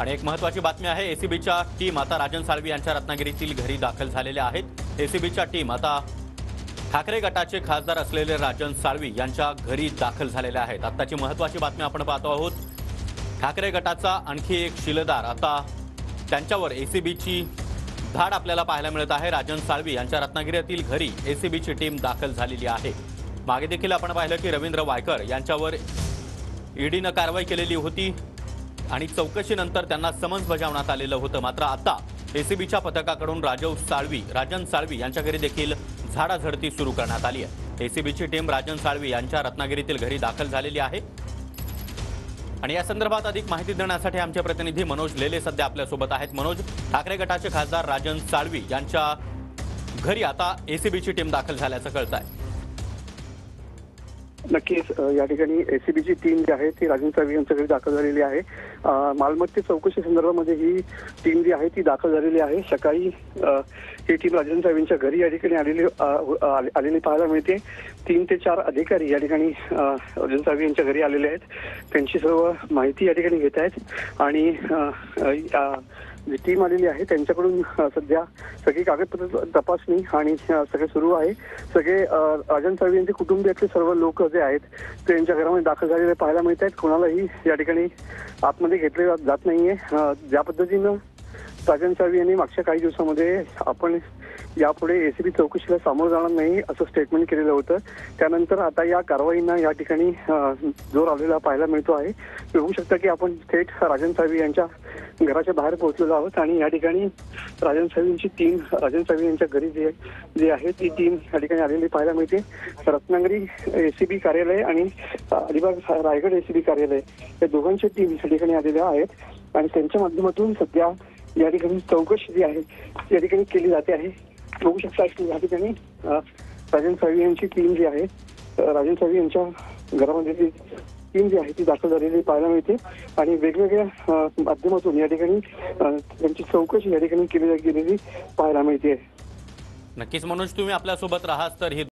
आणि एक महत्त्वाची बातमी आहे, एसीबीच्या टीम आता राजन साळवी यांच्या रत्नागिरीतील घरी दाखल झालेल्या आहेत। एसीबीच्या टीम आता ठाकरे गटाचे खासदार असलेले राजन साळवी यांच्या घरी दाखल झालेले आहेत। आताची महत्त्वाची बातमी आपण पाहतो आहोत। ठाकरे गटाचा आणखी एक शिलेदार आता त्यांच्यावर एसीबीची धाड आपल्याला पाहायला मिळत आहे। राजन साळवी यांच्या रत्नागिरीतील घरी एसीबीची टीम दाखल झालेली आहे। मागे देखील आपण पाहिलं की रवींद्र वायकर यांच्यावर ईडीने कारवाई केलेली होती आणि चौकशीनंतर त्यांना समन्स बजावण्यात आलेलं होतं। मात्र आता एसीबीच्या पथकाकडून राजन साळवी यांच्या घरी देखील झाडाझडती सुरू करण्यात आली आहे। एसीबीची टीम राजन साळवी यांच्या रत्नागिरीतील घरी दाखल झालेली आहे आणि या संदर्भात अधिक माहिती देण्यासाठी आमचे प्रतिनिधी मनोज लेले सध्या आपल्या सोबत आहेत। मनोज, ठाकरे गटाचे खासदार राजन साळवी यांच्या घरी आता एसीबीची टीम दाखल झाल्याचं कळतंय। नक्कीच या ठिकाणी एसीबीची टीम जी आहे ती राजन साळवी यांच्या घरी दाखल झालेली आहे। मालमत्ते चौकशी संदर्भामध्ये ही टीम जी आहे ती दाखल झालेली आहे। सकाळी ही टीम राजन साळवींच्या घरी या ठिकाणी आलेली पाहायला मिळते। 3 ते 4 अधिकारी या ठिकाणी राजन साळवी यांच्या घरी आलेले आहेत। त्यांची सर्व माहिती या ठिकाणी घेत आहेत आणि जी टीम आलेली आहे त्यांच्याकडून सध्या सगळी कागदपत्र तपासणी आणि सगळे सुरू आहे। सगळे राजन साळवी यांचे कुटुंबियातले सर्व लोक जे आहेत ते यांच्या घरामध्ये दाखल झालेले पाहायला मिळत आहेत। कोणालाही या ठिकाणी आतमध्ये घेतले जात नाहीये। ज्या पद्धतीनं राजन साळवी यांनी मागच्या काही दिवसामध्ये आपण यापुढे एसीबी चौकशीला सामोरं जाणार नाही असं स्टेटमेंट केलेलं होतं। त्यानंतर आता या कारवाईंना या ठिकाणी जोर आलेला पाहायला मिळतो आहे। बघू शकता की आपण थेट राजन साळवी यांच्या घराच्या बाहेर पोहोचलेलो आहोत आणि या ठिकाणी राजन साळवींची टीम राजन साळवी यांच्या घरी जी आहे ती टीम या ठिकाणी आलेली पाहायला मिळते। रत्नागिरी एसीबी कार्यालय आणि अलिबाग रायगड एसीबी कार्यालय या दोघांच्या टीम या ठिकाणी आलेल्या आहेत आणि त्यांच्या माध्यमातून सध्या या ठिकाणी चौकशी जी आहे या ठिकाणी केली जाते आहे। बघू शकता की या ठिकाणी राजन साळवी यांची टीम जी आहे राजन साळवी यांच्या घरामध्ये टीम जी आहे ती दाखल झालेली पाहायला मिळते आणि वेगवेगळ्या माध्यमातून या ठिकाणी त्यांची चौकशी या ठिकाणी केली गेलेली पाहायला मिळते। नक्कीच मनोज, तुम्ही आपल्यासोबत राहात तर ही